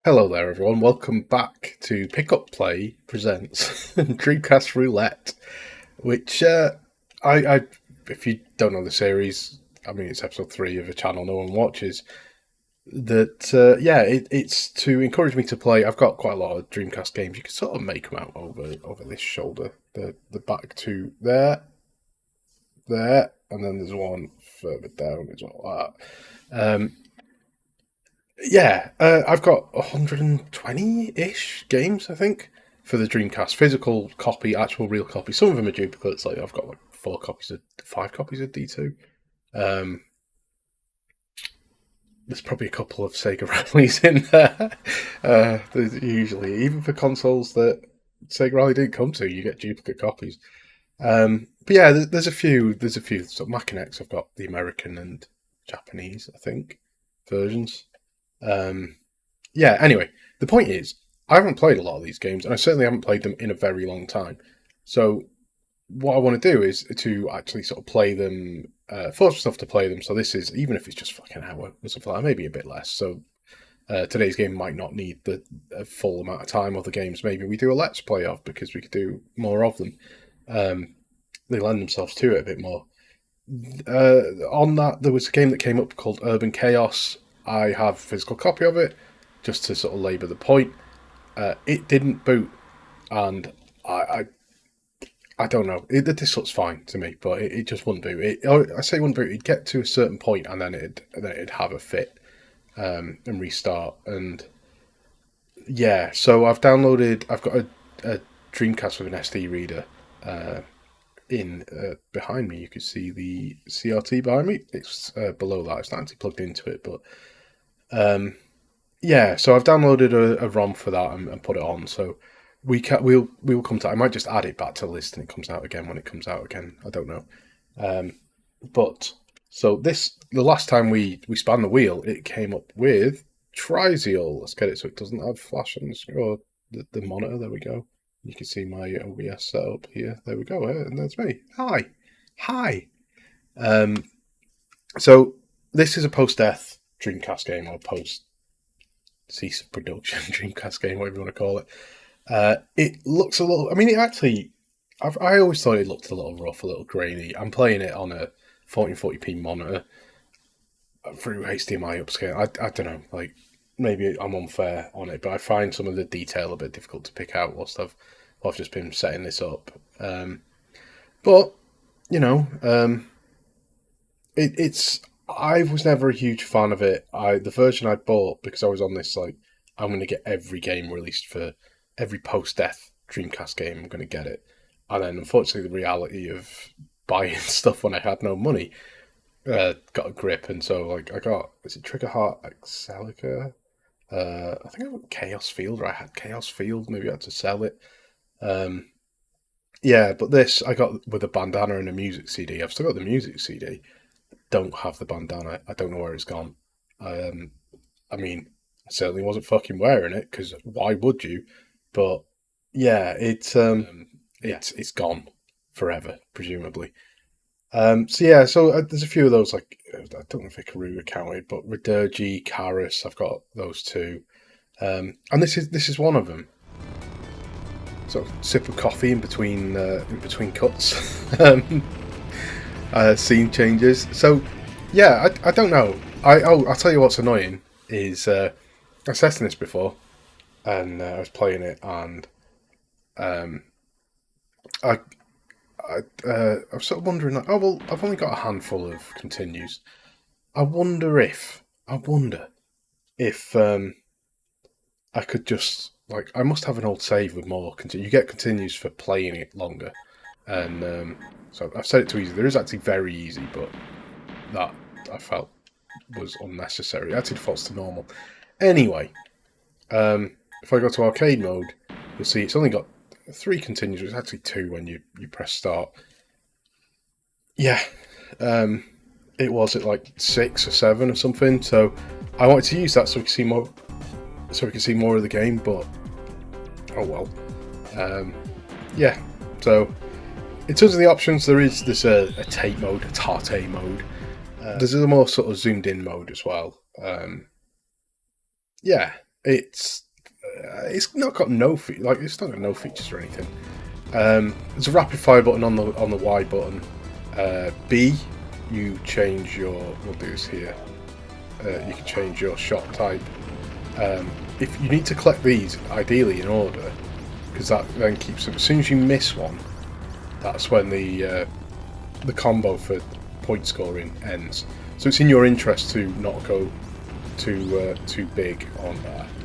Hello there, everyone. Welcome back to Pick Up Play presents Dreamcast Roulette, which if you don't know the series, I mean it's episode 3 of a channel no one watches. It's to encourage me to play. I've got quite a lot of Dreamcast games. You can sort of make them out over this shoulder. The back two there, and then there's one further down as well. I've got 120-ish games, I think, for the Dreamcast. Physical copy, actual real copy. Some of them are duplicates. Like I've got like 5 copies of D2. There's probably a couple of Sega Rallies in there. There's usually, even for consoles that Sega Rally didn't come to, you get duplicate copies. But yeah, there's a few. There's a few. So Mac and X, I've got the American and Japanese, I think, versions. Anyway, the point is, I haven't played a lot of these games, and I certainly haven't played them in a very long time. So, what I want to do is to actually sort of play them, force myself to play them. So this is, even if it's just like an hour or something like that, maybe a bit less. So, today's game might not need the full amount of time. Other games, maybe we do a let's play of, because we could do more of them. They lend themselves to it a bit more. On that, there was a game that came up called Urban Chaos. I have a physical copy of it, just to sort of labour the point. It didn't boot, and I don't know. This looks fine to me, but it just wouldn't boot. I say it wouldn't boot. It'd get to a certain point, and then it'd have a fit and restart. And yeah, so I've got a Dreamcast with an SD reader. Behind me, you can see the CRT behind me. It's below that. It's not actually plugged into it, but so I've downloaded a ROM for that and put it on. So we'll come to. I might just add it back to the list and it comes out again when it comes out again. I don't know. But so the last time we spun the wheel, it came up with Trizeal. Let's get it so it doesn't have flash on the screen or the monitor. There we go. You can see my OBS setup here. There we go. And that's me. Hi. So this is a post-death Dreamcast game, or post-cease of production Dreamcast game, whatever you want to call it. It looks a little... I mean, it actually... I always thought it looked a little rough, a little grainy. I'm playing it on a 1440p monitor through HDMI upscale. I don't know, like, maybe I'm unfair on it, but I find some of the detail a bit difficult to pick out whilst I've just been setting this up. But, you know, it's... I was never a huge fan of it. The version I bought, because I was on this, like, I'm going to get every game released for every post-death Dreamcast game, I'm going to get it. And then, unfortunately, the reality of buying stuff when I had no money got a grip. And so, like, I got, is it Trigger Heart Excelica? I think I got Chaos Field, or I had Chaos Field, maybe I had to sell it. But this I got with a bandana and a music CD. I've still got the music CD. Don't have the bandana. I don't know where it's gone. I mean, I certainly wasn't fucking wearing it, because why would you? But yeah, it's gone forever, presumably. There's a few of those, like, I don't know if Karous are counted, but Radilgy, Karous, I've got those two. And this is one of them. Sort of sip of coffee in between cuts. Scene changes. So, yeah, I don't know. I'll tell you what's annoying is I was testing this before, and I was playing it, and I was sort of wondering, like, oh well, I've only got a handful of continues. I wonder if I could just, like, I must have an old save with more continues. You get continues for playing it longer, and so I've set it to easy. There is actually very easy, but that I felt was unnecessary. It actually defaults to normal. Anyway, if I go to arcade mode, you'll see it's only got 3 continues. It's actually 2 when you press start. Yeah, it was at like 6 or 7 or something. So I wanted to use that so we can see more of the game. But oh well. So in terms of the options, there's a tape mode, a Tarte mode. There's a more sort of zoomed in mode as well. it's not got no it's not got no features or anything. There's a rapid fire button on the Y button. B, you change your. We'll do this here. You can change your shot type. If you need to collect these, ideally in order, because that then keeps them. As soon as you miss one, that's when the combo for point scoring ends. So it's in your interest to not go too big on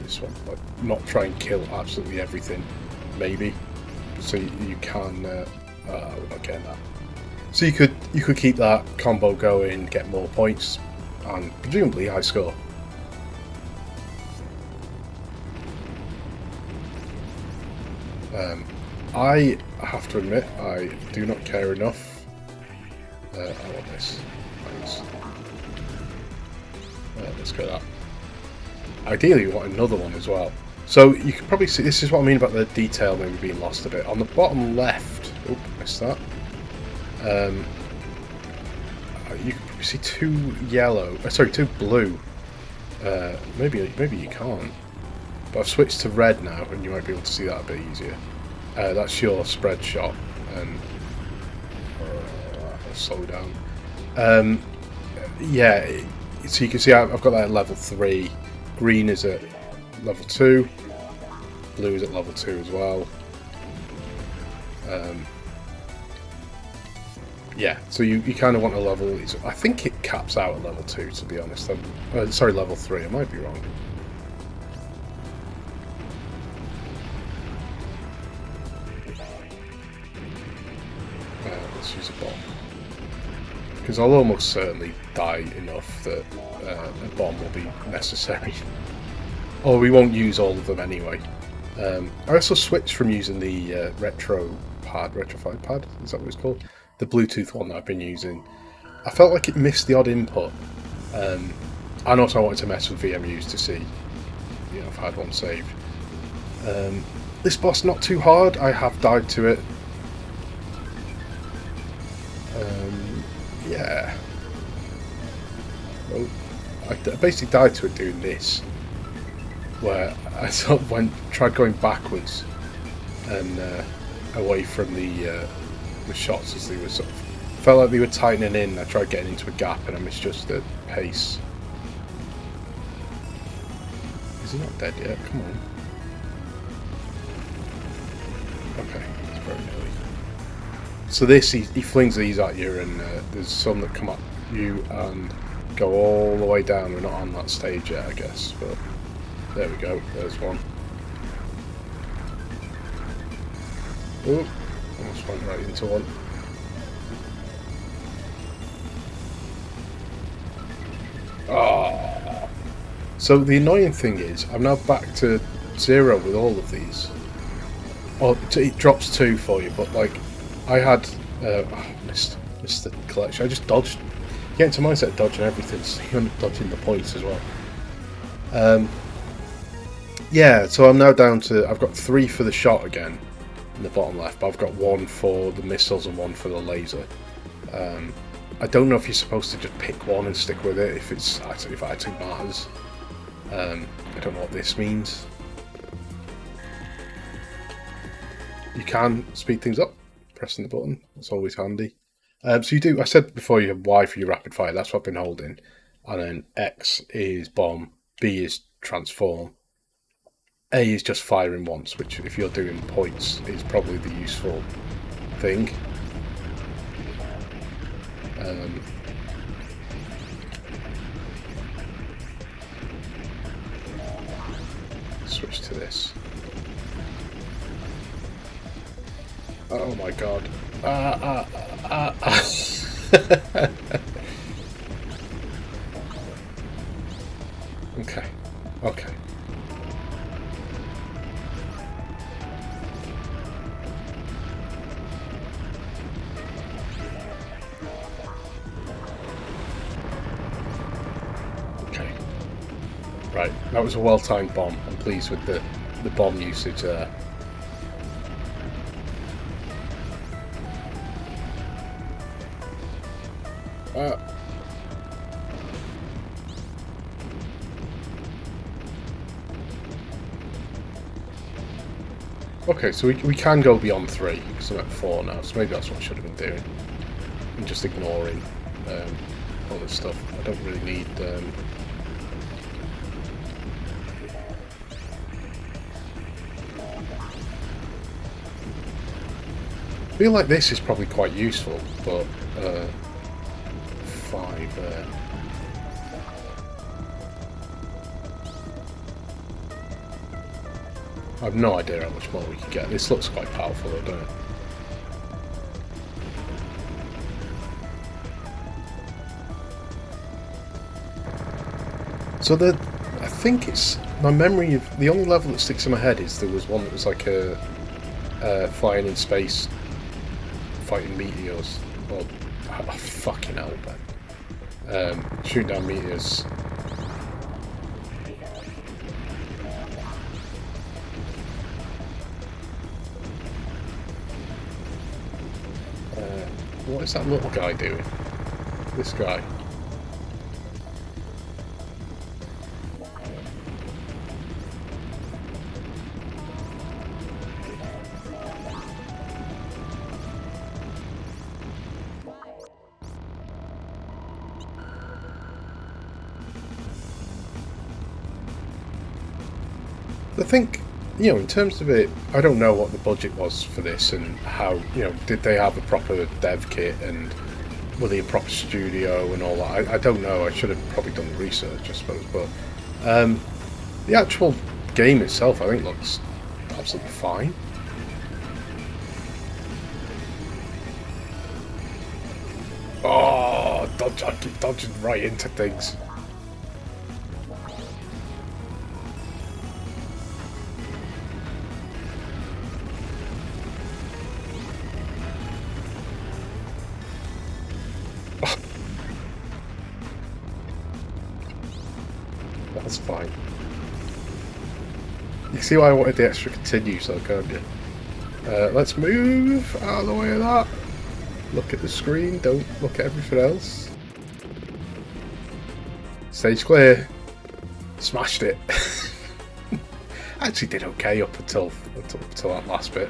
this one. Like, not try and kill absolutely everything, maybe. So you can. We're not getting that. So you could keep that combo going, get more points, and presumably high score. I have to admit, I do not care enough. I want this. Thanks. Let's go that. Ideally, we want another one as well. So you can probably see, this is what I mean about the detail maybe being lost a bit. On the bottom left, oh, missed that. You can probably see two blue. Maybe you can't. But I've switched to red now, and you might be able to see that a bit easier. That's your spread shot, and I'll slow down. Yeah, so you can see I've got that at level 3. Green is at level 2. Blue is at level 2 as well. Yeah, so you kind of want a level. I think it caps out at level 2, to be honest. Sorry, level 3. I might be wrong. Let's use a bomb, because I'll almost certainly die enough that a bomb will be necessary. Or we won't use all of them anyway. I also switched from using the retrofit pad, is that what it's called? The Bluetooth one that I've been using. I felt like it missed the odd input. And also I wanted to mess with VMUs to see, if I had one saved. This boss not too hard. I have died to it. Yeah. Well, I basically died to it doing this, where I sort of tried going backwards and away from the shots as they were sort of felt like they were tightening in. I tried getting into a gap and I misjudged the pace. Is he not dead yet? Come on. Okay, it's very nearly. So this, he flings these at you, and there's some that come at you and go all the way down. We're not on that stage yet, I guess, but there we go. There's one. Oh, almost went right into one. Oh. So the annoying thing is, I'm now back to 0 with all of these. Oh, it drops 2 for you, but like, I had missed the collection. I just dodged. Get into mindset of dodging everything, so you end up dodging the points as well. Yeah, so I'm now down to. I've got 3 for the shot again in the bottom left, but I've got 1 for the missiles and 1 for the laser. I don't know if you're supposed to just pick one and stick with it if it actually matters. I don't know what this means. You can speed things up. Pressing the button, that's always handy. So you do, I said before, you have Y for your rapid fire, that's what I've been holding, and then X is bomb, B is transform, A is just firing once, which if you're doing points is probably the useful thing. Switch to this. Oh my god. Okay. Okay. Okay. Right. That was a well-timed bomb. I'm pleased with the bomb usage there. Okay, so we can go beyond 3, because I'm at 4 now, so maybe that's what I should have been doing. And just ignoring all this stuff. I don't really need... I feel like this is probably quite useful, but 5 there. I have no idea how much more we can get. This looks quite powerful though, doesn't it? So I think it's my memory of the only level that sticks in my head is there was one that was like a flying in space, fighting meteors. Or oh, fucking hell, man! Shooting down meteors. What is that little guy doing? This guy. I think, you know, in terms of it, I don't know what the budget was for this and how, you know, did they have a proper dev kit and were they a proper studio and all that? I don't know. I should have probably done the research, I suppose. But the actual game itself, I think, looks absolutely fine. Oh, I keep dodging right into things. That's fine. You see why I wanted the extra continues though, can't you? Let's move out of the way of that. Look at the screen, don't look at everything else. Stage clear. Smashed it. Actually did okay up until that last bit.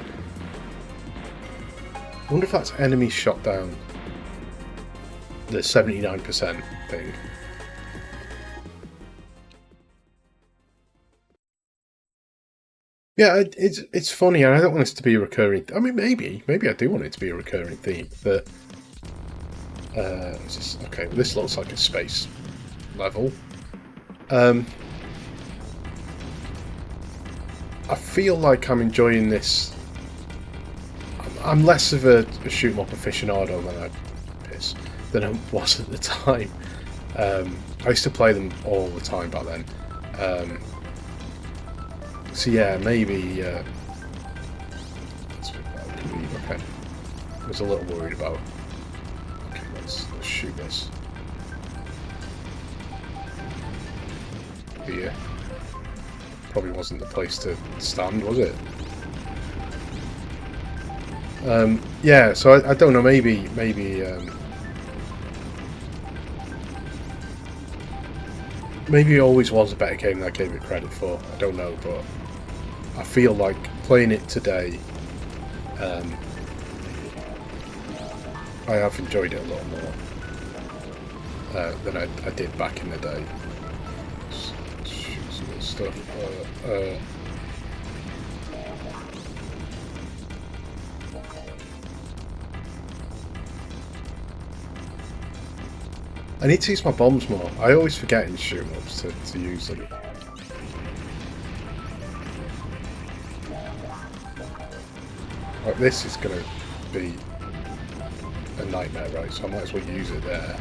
I wonder if that's enemy shot down. The 79% thing. Yeah, it's funny, and I don't want this to be a recurring. I mean, maybe I do want it to be a recurring theme. But okay, well, this looks like a space level. I feel like I'm enjoying this. I'm less of a shoot 'em up aficionado than I was at the time. I used to play them all the time back then. So yeah, maybe. Okay, I was a little worried about. Okay, let's shoot this. Here. Probably wasn't the place to stand, was it? Yeah, so I don't know. Maybe. Maybe it always was a better game than I gave it credit for. I don't know, but I feel like playing it today, I have enjoyed it a lot more than I did back in the day. Let's shoot some good stuff. I need to use my bombs more. I always forget in shoot-ups to use them. Like, this is going to be a nightmare, right? So I might as well use it there.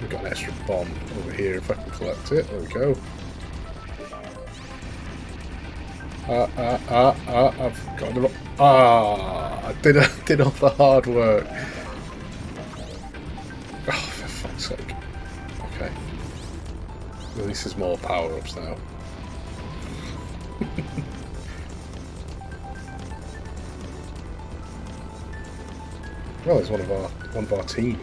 We've got an extra bomb over here if I can collect it. There we go. I've got the... I did all the hard work. Oh, for fuck's sake. Okay. At least there's more power-ups now. Well, there's one of our team.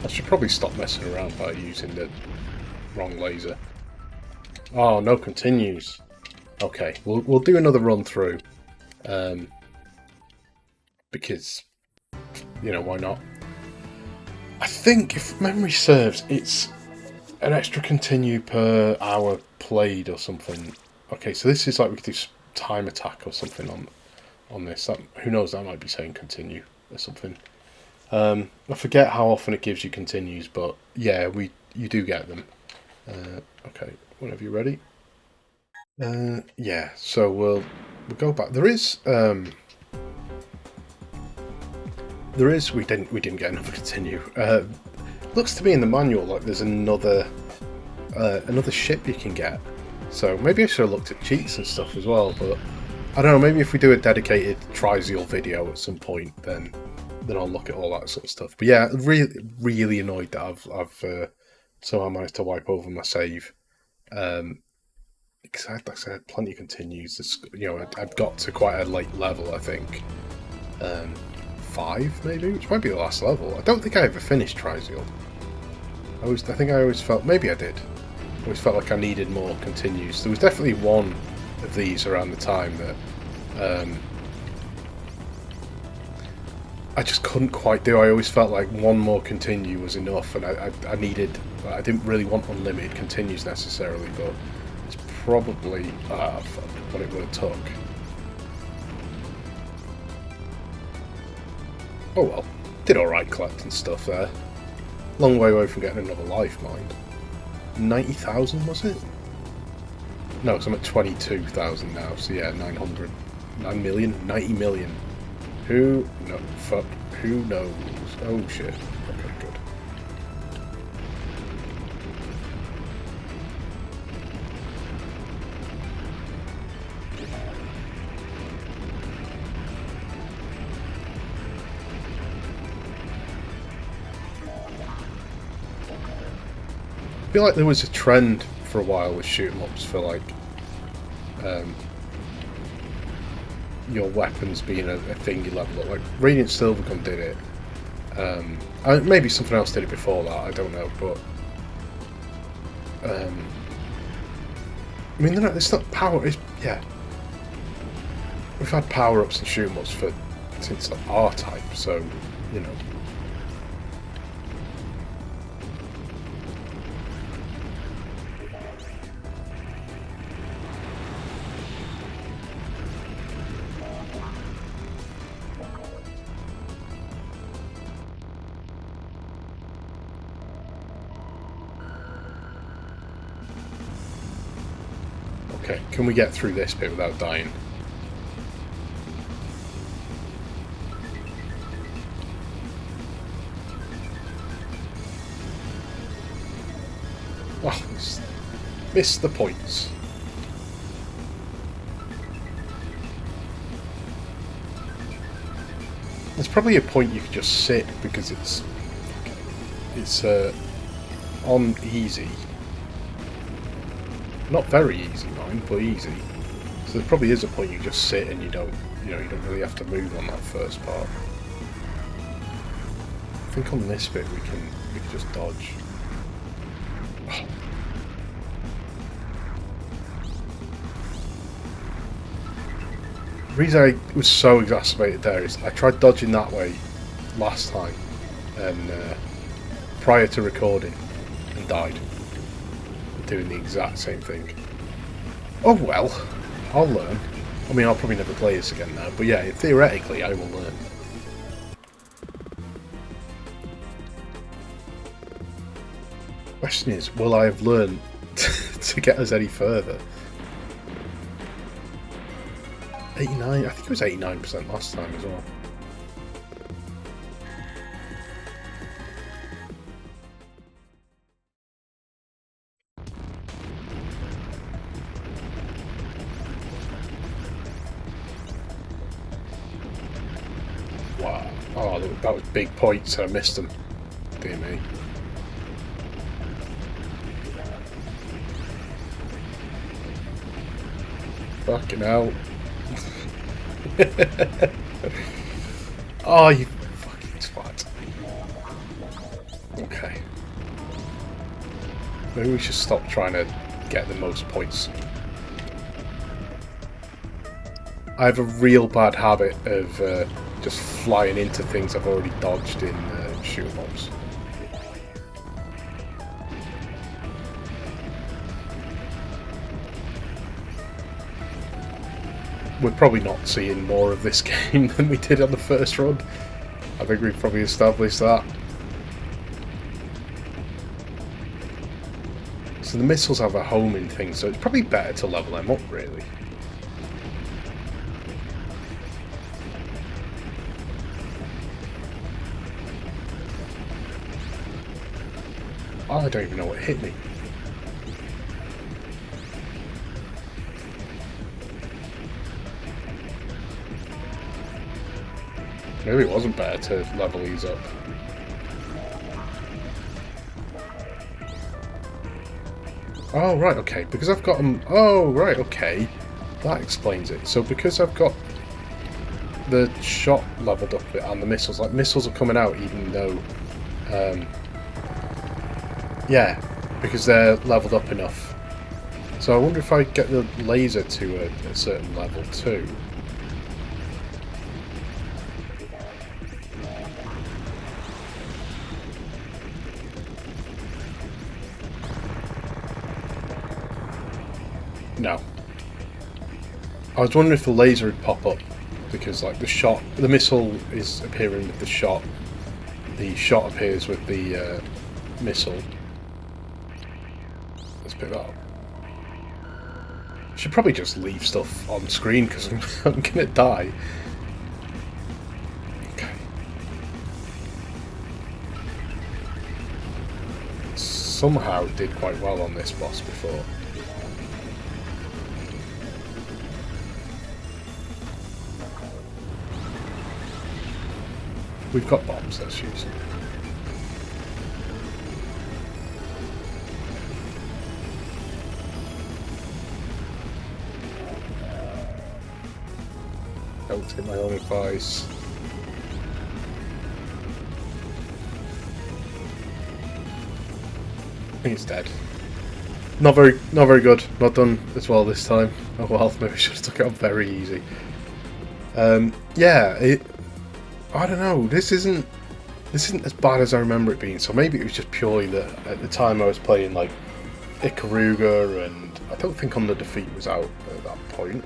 I should probably stop messing around by using the wrong laser. Oh, no continues. Okay, we'll do another run through. Because, you know, why not? I think, if memory serves, it's an extra continue per hour played or something. Okay, so this is like we could do time attack or something on this. That, who knows, that might be saying continue or something. I forget how often it gives you continues, but yeah, you do get them. Okay, whenever you're ready. Yeah, so we'll go back. There is we didn't get another continue. Looks to me in the manual like there's another ship you can get. So maybe I should have looked at cheats and stuff as well. But I don't know. Maybe if we do a dedicated Trizeal video at some point, then I'll look at all that sort of stuff. But yeah, really annoyed that I've somehow managed to wipe over my save. Because like I said, plenty of continues. You know, I've got to quite a late level, I think. 5 maybe, which might be the last level. I don't think I ever finished Trizeal. I think I always felt, maybe I did. I always felt like I needed more continues. There was definitely one of these around the time that I just couldn't quite do. I always felt like one more continue was enough, and I needed. I didn't really want unlimited continues necessarily, but it's probably what it would have took. Oh well, did alright collecting stuff there. Long way away from getting another life, mind. 90,000 was it? No, because I'm at 22,000 now, so yeah, 900. 9 million? 90 million. Who knows? Oh shit. Okay, good. I feel like there was a trend for a while with shoot-em-ups for like your weapons being a thing you level up. Like Radiant Silvergun did it. Maybe something else did it before that, I don't know, but I mean, it's not power. Yeah, we've had power-ups and shoot-em-ups since like R-Type, so you know. Okay, can we get through this bit without dying? Oh, missed the points. There's probably a point you could just sit because it's on easy. Not very easy, mind, but easy. So there probably is a point you just sit and you don't really have to move on that first part. I think on this bit we can just dodge. Oh. The reason I was so exacerbated there is I tried dodging that way last time, and prior to recording, and died. Doing the exact same thing. Oh well, I'll learn. I mean, I'll probably never play this again now, but yeah, theoretically I will learn. Question is, will I have learned to get us any further? 89, I think it was 89% last time as well. Wow. Oh, that was big points and I missed them. Dear me. Fucking hell. Oh, you fucking twat. Okay. Maybe we should stop trying to get the most points. I have a real bad habit of just flying into things I've already dodged in shmups. We're probably not seeing more of this game than we did on the first run. I think we've probably established that. So the missiles have a homing thing, so it's probably better to level them up, really. Oh, I don't even know what hit me. Maybe it wasn't better to level these up. Oh, right, okay. Because I've got them... Oh, right, okay. That explains it. So because I've got the shot leveled up a bit and the missiles, like, missiles are coming out even though... yeah, because they're leveled up enough. So I wonder if I get the laser to a certain level too. No. I was wondering if the laser would pop up, because like the missile is appearing with the shot appears with the missile. Let's pick that up. Should probably just leave stuff on screen because I'm gonna die. Okay. Somehow did quite well on this boss before. We've got bombs, let's use them. Don't take my own advice. I think it's dead. Not very good. Not done as well this time. Oh well, maybe I should have took it on very easy. Yeah, I don't know. This isn't as bad as I remember it being. So maybe it was just purely that at the time I was playing like Ikaruga, and I don't think On the Defeat was out at that point.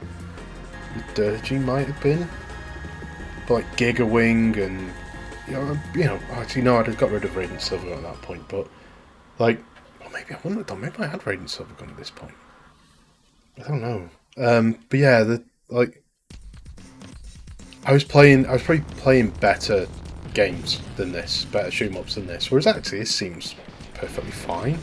Radilgy might have been, but like Giga Wing and you know actually no, I'd have got rid of Radiant Silvergun at that point. But like, well, maybe I wouldn't have done. Maybe I had Radiant Silvergun at this point. I don't know. But yeah, I was probably playing better games than this, better shmups than this. Whereas actually, this seems perfectly fine.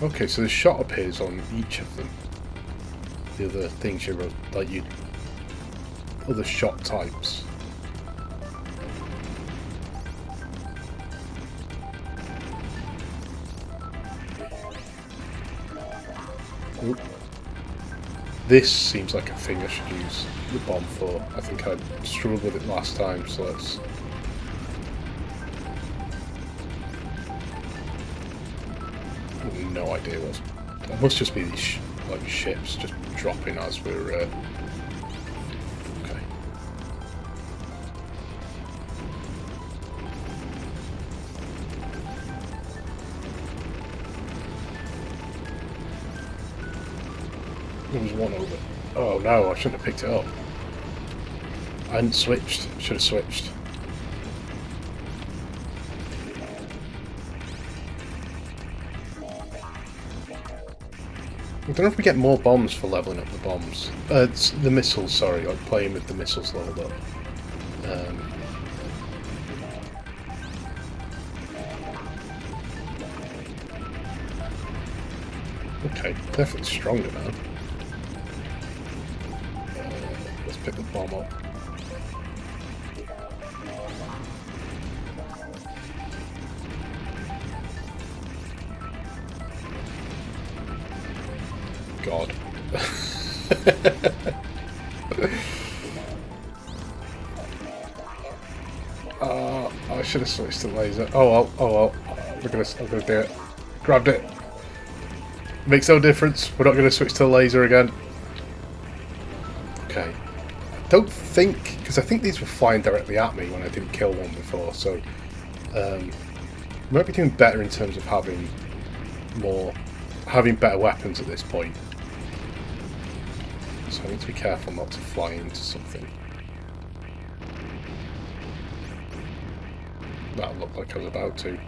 Okay, so the shot appears on each of them. The other things you wrote, like other shot types. Oop. This seems like a thing I should use the bomb for. I think I struggled with it last time, so let's... No idea what. It must just be these like ships just dropping as we're. Okay. There was one over. Oh no! I shouldn't have picked it up. I hadn't switched. Should have switched. I don't know if we get more bombs for leveling up the bombs. It's the missiles, sorry, like playing with the missiles leveled up. Okay, definitely stronger now. Let's pick the bomb up. God. should have switched to laser. Oh well. I'm gonna do it. Grabbed it. Makes no difference. We're not gonna switch to laser again. Okay. I don't think, because I think these were flying directly at me when I didn't kill one before. So might be doing better in terms of having better weapons at this point. So I need to be careful not to fly into something. That looked like I was about to.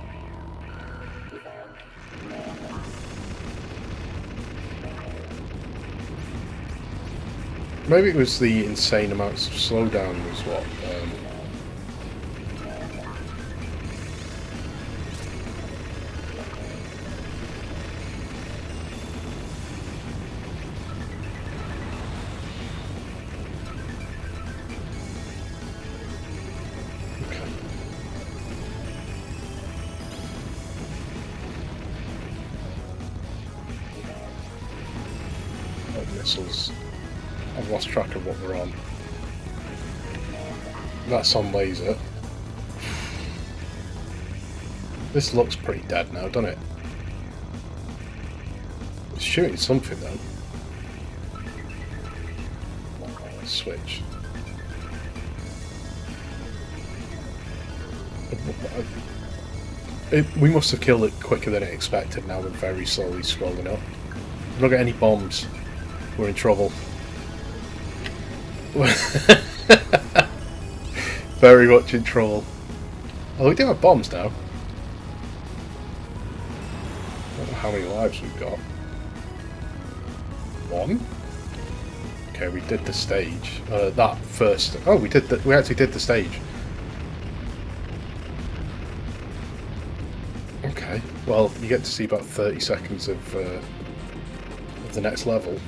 Maybe it was the insane amounts of slowdown was what. Missiles. I've lost track of what we're on. That's on laser. This looks pretty dead now, doesn't it? It's shooting something though. Switch. We must have killed it quicker than it expected. Now we're very slowly scrolling up. We've not got any bombs. We're in trouble. Very much in trouble. Oh, we do have bombs now. I don't know how many lives we've got. 1. Okay, we did the stage. That first. Oh, we did. We actually did the stage. Okay. Well, you get to see about 30 seconds of the next level.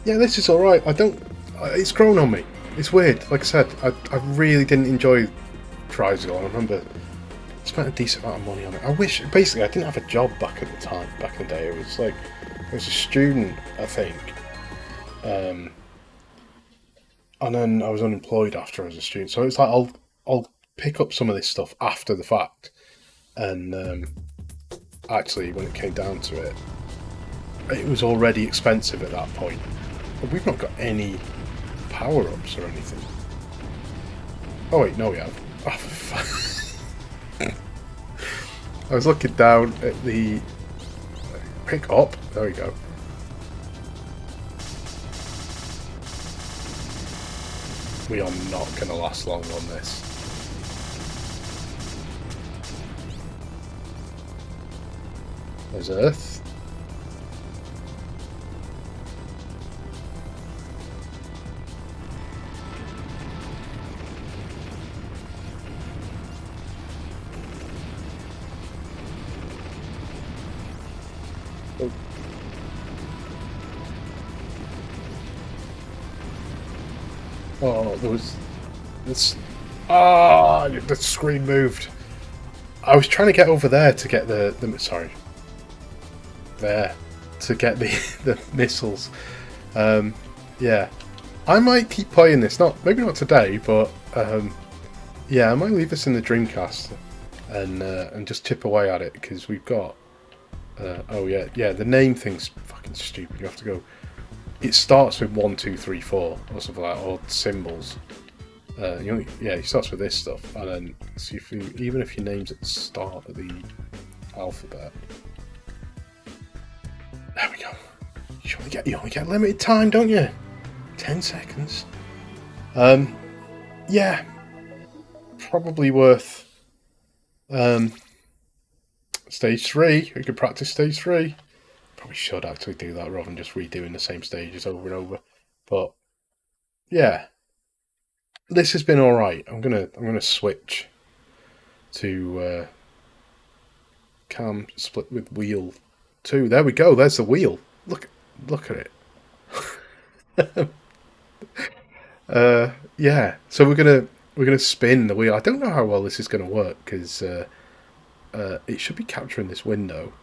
Yeah, this is alright. I don't... It's grown on me. It's weird. Like I said, I really didn't enjoy Trizeal. I remember I spent a decent amount of money on it. I wish... Basically, I didn't have a job back at the time. Back in the day. It was like... I was a student, I think. And then I was unemployed after I was a student. So it's like, I'll pick up some of this stuff after the fact. And actually, when it came down to it, it was already expensive at that point. But we've not got any power-ups or anything. Oh wait, no we have. Oh, I was looking down at the... Pick up. There we go. We are not going to last long on this. There's Earth. Oh, there was this. Ah, the screen moved. I was trying to get over there to get the sorry. There to get the missiles. Yeah, I might keep playing this. Maybe not today, but yeah, I might leave this in the Dreamcast and just chip away at it because we've got. Oh yeah. The name thing's fucking stupid. You have to go. It starts with 1, 2, 3, 4 or something like that, or symbols. He starts with this stuff, and then see if even if your name's at the start of the alphabet. There we go. You only get limited time, don't you? 10 seconds. Yeah, probably worth. Stage 3. We could practice stage 3. Probably should actually do that rather than just redoing the same stages over and over. But yeah, this has been all right. I'm gonna switch to cam split with wheel 2. There we go. There's the wheel. Look at it. Yeah. So we're gonna spin the wheel. I don't know how well this is gonna work because it should be capturing this window,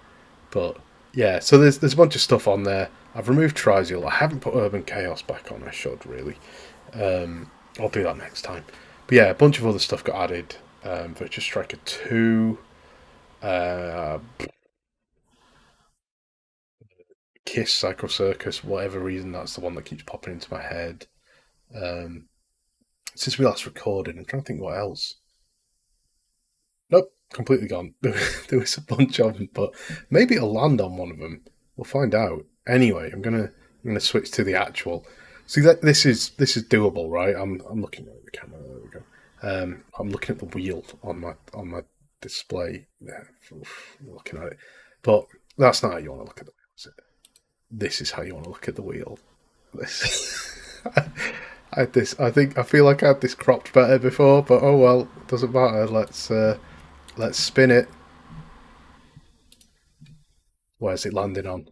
but. Yeah, so there's a bunch of stuff on there. I've removed Trizeal. I haven't put Urban Chaos back on. I should really. I'll do that next time. But yeah, a bunch of other stuff got added. Virtua Striker 2, uh, Kiss Psycho Circus, whatever reason, that's the one that keeps popping into my head. Um, since we last recorded, I'm trying to think what else. Nope, completely gone. There was a bunch of them, but maybe it'll land on one of them. We'll find out. Anyway, I'm gonna switch to the actual. See that this is doable, right? I'm looking at the camera. There we go. I'm looking at the wheel on my display. Yeah, looking at it, but that's not how you want to look at the wheel, is it? This is how you want to look at the wheel. This. I think I feel like I had this cropped better before, but oh well, doesn't matter. Let's spin it. Where's it landing on?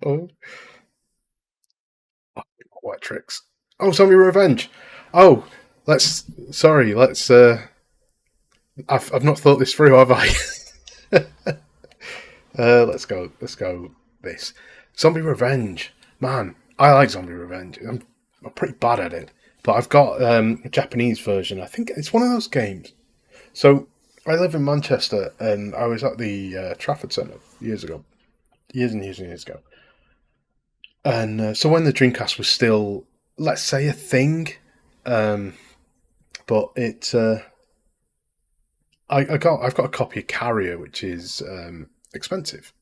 Oh, what tricks? Oh, Zombie Revenge. Oh, let's. Sorry, let's. I've not thought this through, have I? Let's go. Let's go. This Zombie Revenge. Man, I like Zombie Revenge. I'm pretty bad at it, but I've got a Japanese version. I think it's one of those games. So I live in Manchester, and I was at the Trafford Centre years ago, years and years and years ago. And so when the Dreamcast was still, let's say, a thing, um, but I've got a copy of Carrier, which is expensive.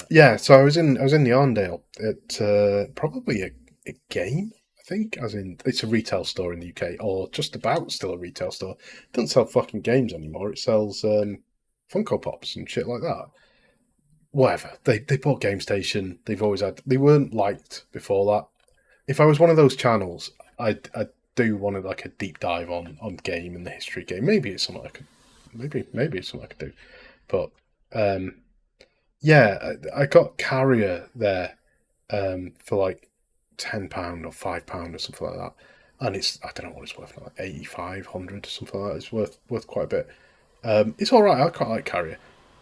Yeah, so I was in the Arndale at probably a game. I think, as in it's a retail store in the UK, or just about still a retail store. It doesn't sell fucking games anymore. It sells Funko Pops and shit like that. Whatever. They bought Game Station. They've always had. They weren't liked before that. If I was one of those channels, I'd do one of like a deep dive on game and the history of game. Maybe it's something I could. Maybe it's something I could do. But yeah, I got Carrier there for like £10 or £5 or something like that, and it's I don't know what it's worth, like 85, 100 something like that. It's worth quite a bit. It's all right. I quite like Carrier.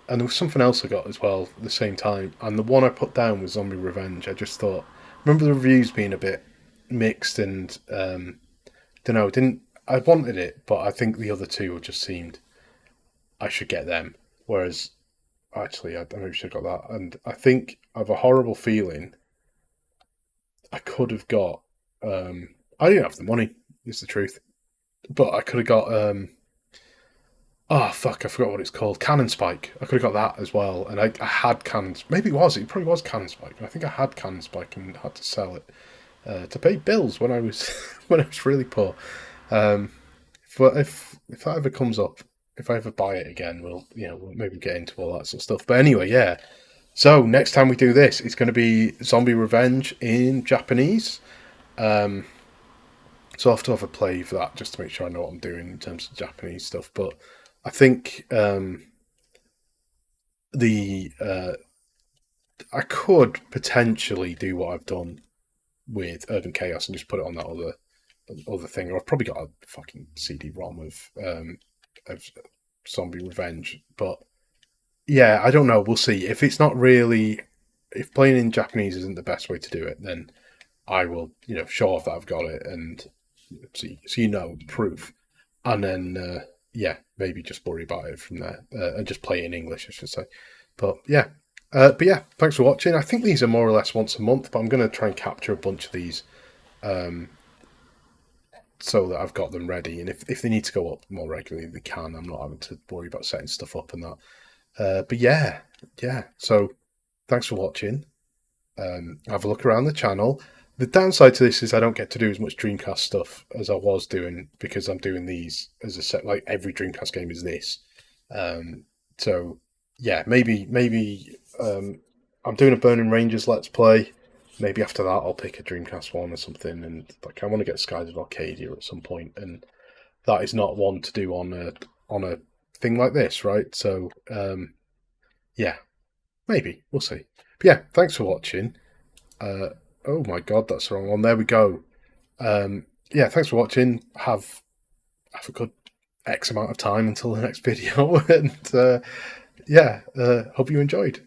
And there was something else I got as well at the same time. And the one I put down was Zombie Revenge. I just thought, remember the reviews being a bit mixed and don't know. Didn't I wanted it, but I think the other two just seemed I should get them. Whereas actually, I maybe should have got that. And I think I have a horrible feeling I could have got. I didn't have the money. Is the truth. But I could have got. Oh fuck! I forgot what it's called. Cannon Spike. I could have got that as well, and I had Cannon. Maybe it was. It probably was Cannon Spike. I think I had Cannon Spike and had to sell it to pay bills when I was when I was really poor. But if that ever comes up, if I ever buy it again, we'll maybe get into all that sort of stuff. But anyway, yeah. So next time we do this, it's going to be Zombie Revenge in Japanese. So I'll have to have a play for that just to make sure I know what I'm doing in terms of Japanese stuff. But I think the I could potentially do what I've done with Urban Chaos and just put it on that other thing. Or I've probably got a fucking CD-ROM of Zombie Revenge. But yeah, I don't know. We'll see. If it's not really, if playing in Japanese isn't the best way to do it, then I will, show off that I've got it and so proof, and then yeah, maybe just worry about it from there and just play it in English, I should say. But yeah, thanks for watching. I think these are more or less once a month, but I'm going to try and capture a bunch of these so that I've got them ready. And if they need to go up more regularly, they can. I'm not having to worry about setting stuff up and that. But yeah. So thanks for watching. Have a look around the channel. The downside to this is I don't get to do as much Dreamcast stuff as I was doing because I'm doing these as a set. Like every Dreamcast game is this. So yeah, maybe I'm doing a Burning Rangers Let's Play. Maybe after that I'll pick a Dreamcast one or something. And like I want to get Skies of Arcadia at some point, and that is not one to do on a thing like this, right? So yeah, maybe we'll see. But yeah, thanks for watching. Oh my god, that's the wrong one. There we go. Yeah, thanks for watching. Have a good X amount of time until the next video. And yeah, hope you enjoyed.